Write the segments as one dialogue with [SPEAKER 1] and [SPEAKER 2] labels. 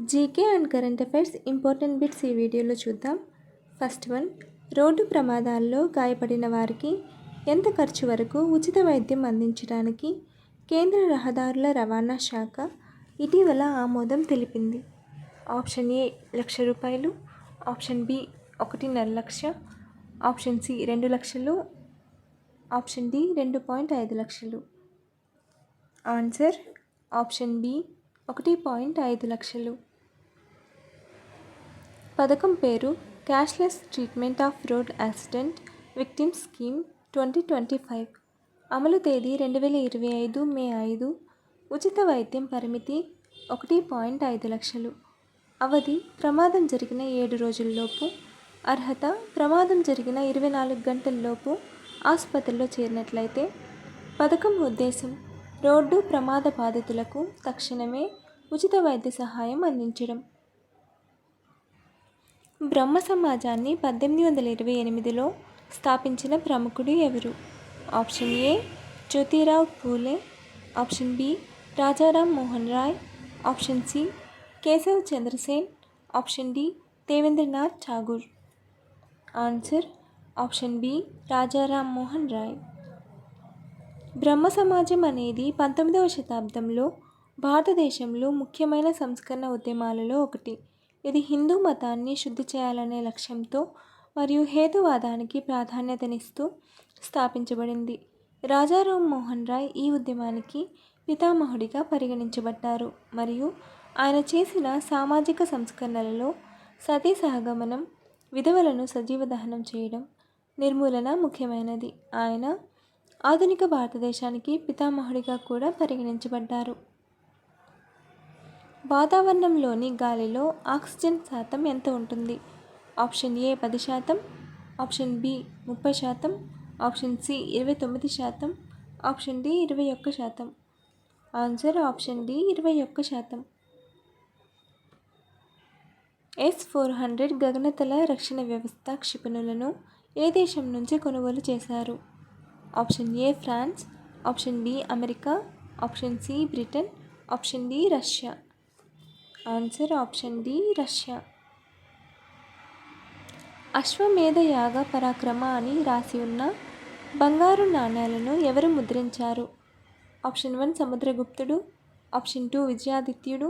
[SPEAKER 1] GK and current affairs important bits ఈ వీడియోలో చూద్దాం. ఫస్ట్ వన్, రోడ్డు ప్రమాదాల్లో గాయపడిన వారికి ఎంత ఖర్చు వరకు ఉచిత వైద్యం అందించడానికి కేంద్ర రహదారుల రవాణా శాఖ ఇటీవల ఆమోదం తెలిపింది. Option A ₹1,00,000, option B 1.5 lakh, option C 2 లక్షలు, ఆప్షన్ డి 2.5 లక్షలు. ఆన్సర్ ఆప్షన్ బి 1.5 లక్షలు. పథకం పేరు cashless treatment of road accident victims scheme 2025. అమలు తేదీ 2025 మే 5. ఉచిత వైద్యం పరిమితి 1.5 లక్షలు. అవధి ప్రమాదం జరిగిన 7 రోజుల్లోపు. అర్హత ప్రమాదం జరిగిన 24 గంటల్లోపు ఆసుపత్రిలో చేరినట్లయితే. పథకం ఉద్దేశం రోడ్డు ప్రమాద బాధితులకు తక్షణమే ఉచిత వైద్య సహాయం అందించడం. బ్రహ్మ సమాజాన్ని 1828లో స్థాపించిన ప్రముఖుడు ఎవరు? Option A Jyotirao Phule, option B Rajaram Mohan Roy, option C Keshav Chandrasen, option D Debendranath Tagore. Answer option B Rajaram Mohan Roy. బ్రహ్మ సమాజం అనేది 19వ శతాబ్దంలో భారతదేశంలో ముఖ్యమైన సంస్కరణ ఉద్యమాలలో ఒకటి. ఇది హిందూ మతాన్ని శుద్ధి చేయాలనే లక్ష్యంతో మరియు హేతువాదానికి ప్రాధాన్యతనిస్తూ స్థాపించబడింది. రాజారాం మోహన్ రాయ్ ఈ ఉద్యమానికి పితామహుడిగా పరిగణించబడ్డారు మరియు ఆయన చేసిన సామాజిక సంస్కరణలలో సతీ సహగమనం, విధవలను సజీవ దహనం చేయడం నిర్మూలన ముఖ్యమైనది. ఆయన ఆధునిక భారతదేశానికి పితామహుడిగా కూడా పరిగణించబడ్డారు. వాతావరణంలోని గాలిలో ఆక్సిజన్ శాతం ఎంత ఉంటుంది? Option A 10%, option B 30%, option C 29%, option D 21%. Answer option D 21%. S-400 గగనతల రక్షణ వ్యవస్థ క్షిపణులను ఏ దేశం నుంచి కొనుగోలు చేశారు? Option A France, option B America, option C Britain, option D Russia. Answer option D Russia. అశ్వమేధ యాగ పరాక్రమ అని రాసి ఉన్న బంగారు నాణేలను ఎవరు ముద్రించారు? ఆప్షన్ 1 సముద్రగుప్తుడు, ఆప్షన్ 2 విజయాదిత్యుడు,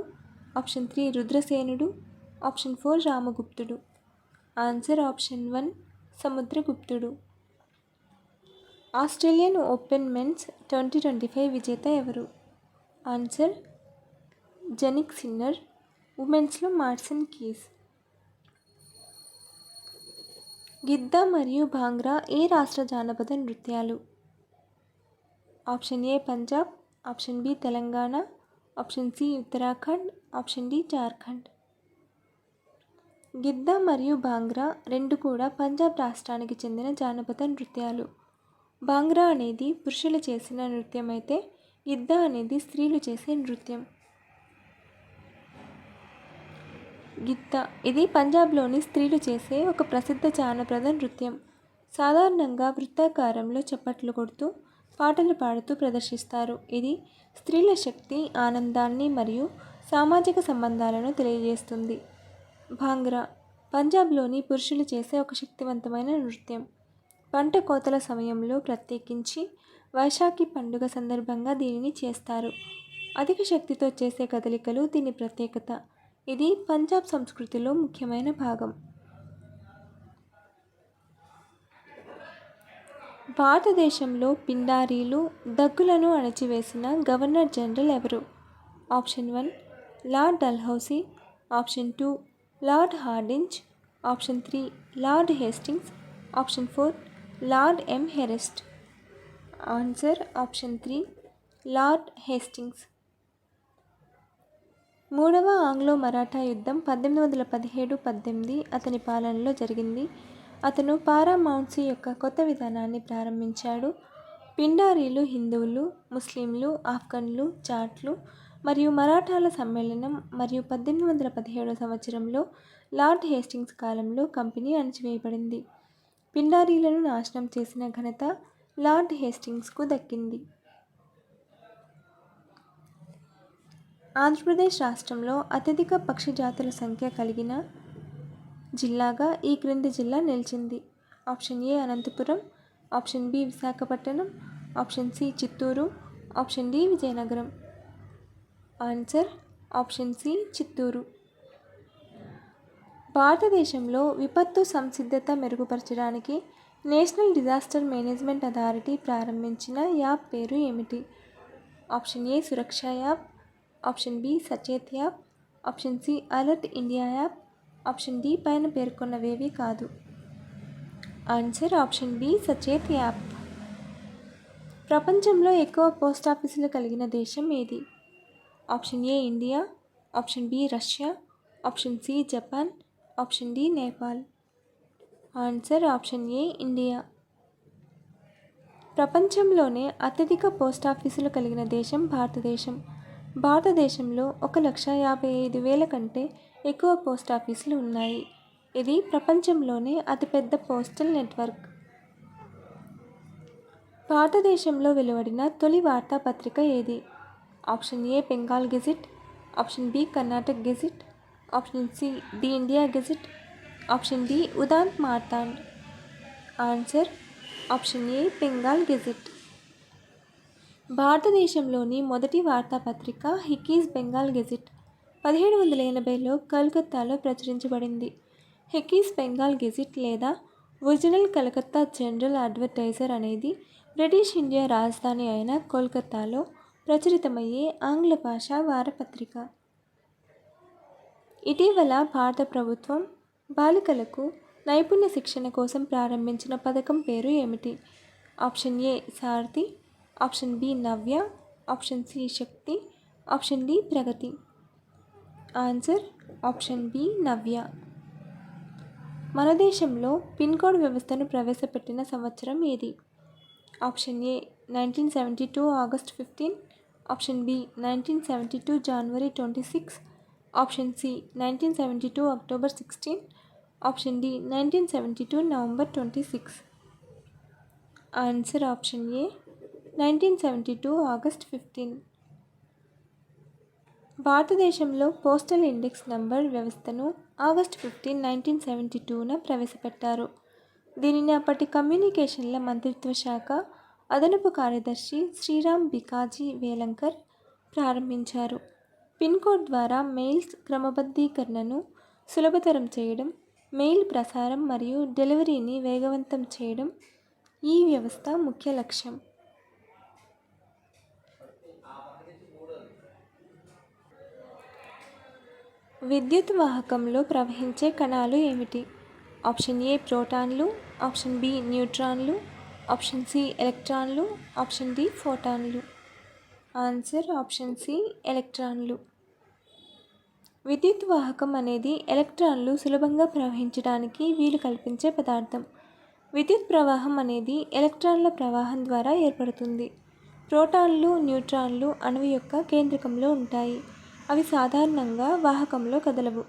[SPEAKER 1] ఆప్షన్ 3 రుద్రసేనుడు, ఆప్షన్ 4 రామగుప్తుడు. ఆన్సర్ ఆప్షన్ 1 సముద్రగుప్తుడు. ఆస్ట్రేలియన్ ఓపెన్ మెన్స్ 2025 విజేత ఎవరు? Answer Jannik Sinner. ఉమెన్స్లో మార్సన్ కీస్. గిద్దా మరియు భాంగ్రా ఏ రాష్ట్ర జానపద నృత్యాలు? Option A Punjab, option B Telangana, option C Uttarakhand, option D Jharkhand. Giddha మరియు భాంగ్రా రెండు కూడా పంజాబ్ రాష్ట్రానికి చెందిన జానపద నృత్యాలు. భాంగ్రా అనేది పురుషులు చేసిన నృత్యం అయితే గిద్దా అనేది స్త్రీలు చేసే నృత్యం. గిద్దా ఇది పంజాబ్లోని స్త్రీలు చేసే ఒక ప్రసిద్ధ జానపద నృత్యం. సాధారణంగా వృత్తాకారంలో చప్పట్లు కొడుతూ పాటలు పాడుతూ ప్రదర్శిస్తారు. ఇది స్త్రీల శక్తి, ఆనందాన్ని మరియు సామాజిక సంబంధాలను తెలియజేస్తుంది. భాంగ్రా పంజాబ్లోని పురుషులు చేసే ఒక శక్తివంతమైన నృత్యం. పంట కోతల సమయంలో ప్రత్యేకించి వైశాఖి పండుగ సందర్భంగా దీనిని చేస్తారు. అధిక శక్తితో చేసే కదలికలు దీని ప్రత్యేకత. ఇది పంజాబ్ సంస్కృతిలో ముఖ్యమైన భాగం. భారతదేశంలో పిండారీలు, దగ్గులను అణచివేసిన గవర్నర్ జనరల్ ఎవరు? Option 1 Lord Dalhousie, option 2 Lord Hardinge, option 3 Lord Hastings, option 4 Lord Amherst. Answer option 3 Lord Hastings. మూడవ ఆంగ్లో మరాఠా యుద్ధం 1817-18 అతని పాలనలో జరిగింది. అతను పారామౌంట్సీ యొక్క కొత్త విధానాన్ని ప్రారంభించాడు. పిండారీలు హిందువులు, ముస్లింలు, ఆఫ్ఘన్లు, జాట్లు మరియు మరాఠాల సమ్మేళనం మరియు 1817 సంవత్సరంలో లార్డ్ హేస్టింగ్స్ కాలంలో కంపెనీ అణచివేయబడింది. పిండారీలను నాశనం చేసిన ఘనత లార్డ్ హేస్టింగ్స్కు దక్కింది. ఆంధ్రప్రదేశ్ రాష్ట్రంలో అత్యధిక పక్షి జాతుల సంఖ్య కలిగిన జిల్లాగా ఈ క్రింది జిల్లా నిలిచింది. Option A Anantapuram, option B Visakhapatnam, option C Chittoor, option D Vizianagaram. Answer option C Chittoor. భారతదేశంలో విపత్తు సంసిద్ధత మెరుగుపరచడానికి నేషనల్ డిజాస్టర్ మేనేజ్మెంట్ అథారిటీ ప్రారంభించిన యాప్ పేరు ఏమిటి? Option A Suraksha app, option B Sachet app, option C alert India app, option D పైన పేర్కొన్నవేవి కాదు. Answer option B Sachet app. ప్రపంచంలో ఎక్కువ పోస్ట్ ఆఫీసులు కలిగిన దేశం ఏది? Option A India, option B Russia, option C Japan, option D Nepal. Answer option A India. ప్రపంచంలోనే అత్యధిక పోస్ట్ ఆఫీసులు కలిగిన దేశం భారతదేశం. భారతదేశంలో 1,55,000 కంటే ఎక్కువ పోస్ట్ ఆఫీసులు ఉన్నాయి. ఇది ప్రపంచంలోనే అతిపెద్ద పోస్టల్ నెట్వర్క్. భారతదేశంలో వెలువడిన తొలి వార్తాపత్రిక ఏది? Option A Bengal Gazette, option B Karnataka Gazette, option C the India Gazette, option D Udant Martand. Answer option A Bengal Gazette. భారతదేశంలోని మొదటి వార్తాపత్రిక హిక్కీస్ బెంగాల్ గెజిట్ 1780లో కలకత్తాలో ప్రచురించబడింది. హిక్కీస్ బెంగాల్ గెజిట్ లేదా ఒరిజినల్ కలకత్తా జనరల్ అడ్వర్టైజర్ అనేది బ్రిటిష్ ఇండియా రాజధాని అయిన కోల్కతాలో ప్రచురితమయ్యే ఆంగ్ల భాషా వారపత్రిక. ఇటీవల భారత ప్రభుత్వం బాలికలకు నైపుణ్య శిక్షణ కోసం ప్రారంభించిన పథకం పేరు ఏమిటి? Option A Sarathi, option B Navya, option C Shakti, option D Pragati. Answer option B Navya. మన దేశంలో పిన్ కోడ్ వ్యవస్థను ప్రవేశపెట్టిన సంవత్సరం ఏది? Option A 1972 August 15, option B 1972 జనవరి 26, option C 1972 October 16, option D 1972 November 26. Answer option A 1972 August 15. భారతదేశంలో పోస్టల్ ఇండెక్స్ నంబర్ వ్యవస్థను August 15, 1972న ప్రవేశపెట్టారు. దీనిని అప్పటి కమ్యూనికేషన్ల మంత్రిత్వ శాఖ అదనపు కార్యదర్శి శ్రీరామ్ బికాజీ వేలంకర్ ప్రారంభించారు. పిన్ కోడ్ ద్వారా మెయిల్స్ క్రమబద్ధీకరణను సులభతరం చేయడం, మెయిల్ ప్రసారం మరియు డెలివరీని వేగవంతం చేయడం ఈ వ్యవస్థ ముఖ్య లక్ష్యం. విద్యుత్ వాహకంలో ప్రవహించే కణాలు ఏమిటి? ఆప్షన్ ఏ ప్రోటాన్లు, ఆప్షన్ బి న్యూట్రాన్లు, ఆప్షన్ సి ఎలక్ట్రాన్లు, ఆప్షన్ డి ఫోటాన్లు. ఆన్సర్ ఆప్షన్ సి ఎలక్ట్రాన్లు. విద్యుత్ వాహకం అనేది ఎలక్ట్రాన్లు సులభంగా ప్రవహించడానికి వీలు కల్పించే పదార్థం. విద్యుత్ ప్రవాహం అనేది ఎలక్ట్రాన్ల ప్రవాహం ద్వారా ఏర్పడుతుంది. ప్రోటాన్లు, న్యూట్రాన్లు అణువు యొక్క కేంద్రకంలో ఉంటాయి. అవి సాధారణంగా వాహకంలో కదలవు.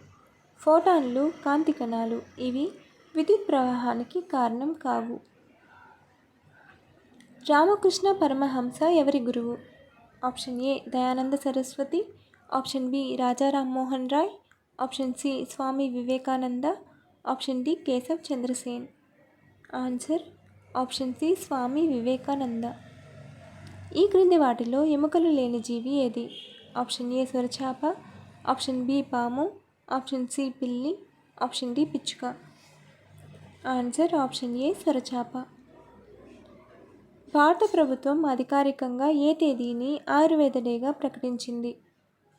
[SPEAKER 1] ఫోటాన్లు కాంతి కణాలు. ఇవి విద్యుత్ ప్రవాహానికి కారణం కావు. రామకృష్ణ పరమహంస ఎవరి గురువు? Option A Dayananda Saraswati, option B Raja Rammohan Roy, option C Swami Vivekananda, option D Keshav Chandrasen. Answer option C Swami Vivekananda. ఈ క్రింది వాటిలో ఎముకలు లేని జీవి ఏది? ఆప్షన్ ఏ సొరచాప, ఆప్షన్ బి పాము, ఆప్షన్ సి పిల్లి, ఆప్షన్ డి పిచ్చుక. ఆన్సర్ ఆప్షన్ ఏ సొరచాప. భారత ప్రభుత్వం అధికారికంగా ఏ తేదీని ఆయుర్వేద డేగా ప్రకటించింది?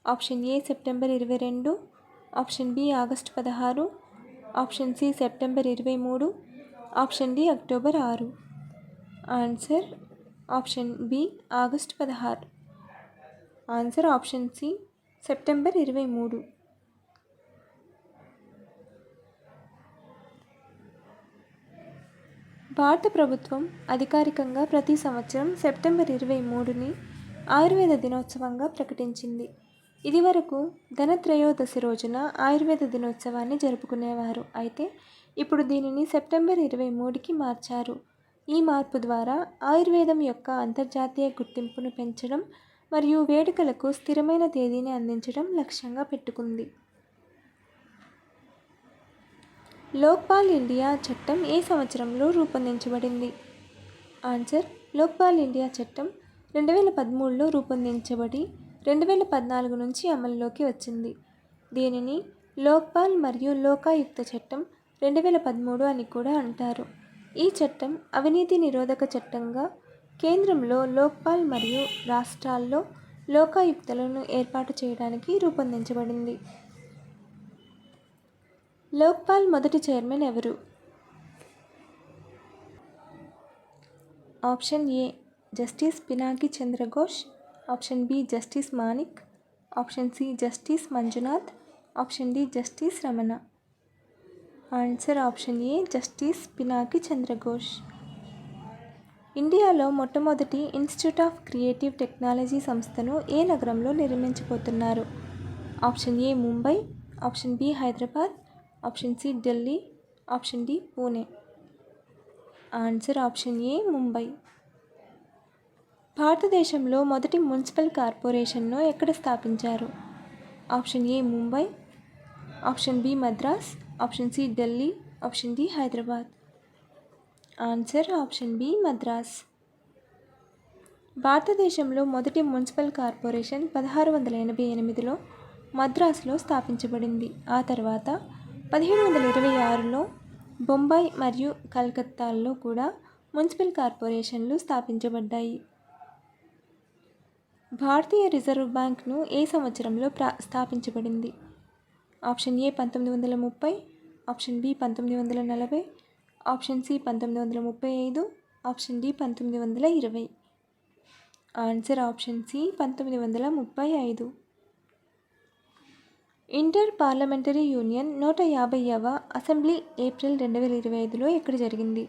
[SPEAKER 1] Option A September 22, option B August 16, option C September 23, option D October 6. Answer option B August 16. Answer option C September 23. భారత ప్రభుత్వం అధికారికంగా ప్రతి సంవత్సరం సెప్టెంబర్ 23ని ఆయుర్వేద దినోత్సవంగా ప్రకటించింది. ఇదివరకు ధనత్రయోదశి రోజున ఆయుర్వేద దినోత్సవాన్ని జరుపుకునేవారు. అయితే ఇప్పుడు దీనిని సెప్టెంబర్ 23కి మార్చారు. ఈ మార్పు ద్వారా ఆయుర్వేదం యొక్క అంతర్జాతీయ గుర్తింపును పెంచడం మరియు వేడుకలకు స్థిరమైన తేదీని అందించడం లక్ష్యంగా పెట్టుకుంది. లోక్పాల్ ఇండియా చట్టం ఏ సంవత్సరంలో రూపొందించబడింది? ఆన్సర్: లోక్పాల్ ఇండియా చట్టం 2013లో రూపొందించబడి 2014 నుంచి అమలులోకి వచ్చింది. దీనిని లోక్పాల్ మరియు లోకాయుక్త చట్టం 2013 అని కూడా అంటారు. ఈ చట్టం అవినీతి నిరోధక చట్టంగా కేంద్రంలో లోక్పాల్ మరియు రాష్ట్రాల్లో లోకాయుక్తలను ఏర్పాటు చేయడానికి రూపొందించబడింది. లోక్పాల్ మొదటి చైర్మన్ ఎవరు? Option A Justice Pinaki Chandra Ghose, option B Justice Manik, option C Justice Manjunath, option D Justice Ramana. Answer option A Justice Pinaki Chandra Ghose. ఇండియాలో మొట్టమొదటి ఇన్స్టిట్యూట్ ఆఫ్ క్రియేటివ్ టెక్నాలజీ సంస్థను ఏ నగరంలో నిర్మించబోతున్నారు? Option A Mumbai, option B Hyderabad, option C Delhi, option D Pune. Answer option A Mumbai. భారతదేశంలో మొదటి municipal కార్పొరేషన్ను ఎక్కడ స్థాపించారు? Option A Mumbai, option B Madras, option C Delhi, option D Hyderabad. Answer option B Madras. భారతదేశంలో మొదటి మున్సిపల్ కార్పొరేషన్ 1688లో మద్రాసులో స్థాపించబడింది. ఆ తర్వాత 1726లో బొంబాయి మరియు కలకత్తాల్లో కూడా మున్సిపల్ కార్పొరేషన్లు స్థాపించబడ్డాయి. భారతీయ రిజర్వ్ బ్యాంక్ను ఏ సంవత్సరంలో స్థాపించబడింది? Option A 1930, option B 1940, option C 1935, option D 1920. Answer option C 1935. Inter parliamentary union 150వ అసెంబ్లీ ఏప్రిల్ 2025లో ఎక్కడ జరిగింది?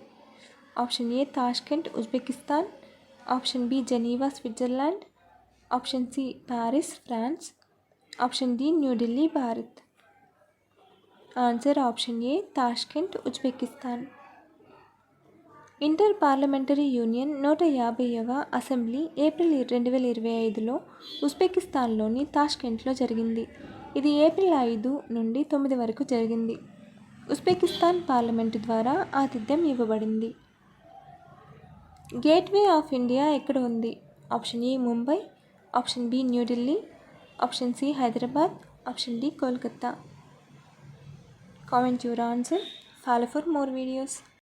[SPEAKER 1] Option A Tashkent Uzbekistan, option B Geneva Switzerland, option C Paris France, option D New Delhi Bharat. Answer option A Tashkent Uzbekistan. Inter parliamentary union 150వ assembly April 2025లో ఉజ్బెకిస్తాన్లోని తాష్కెంట్లో జరిగింది. ఇది ఏప్రిల్ 5 నుండి 9 వరకు జరిగింది. ఉజ్బెకిస్తాన్ పార్లమెంటు ద్వారా ఆతిథ్యం ఇవ్వబడింది. గేట్వే ఆఫ్ ఇండియా ఎక్కడ ఉంది? Option A Mumbai, option B New Delhi, option C Hyderabad, option D Kolkata. Comment your answer. Follow for more videos.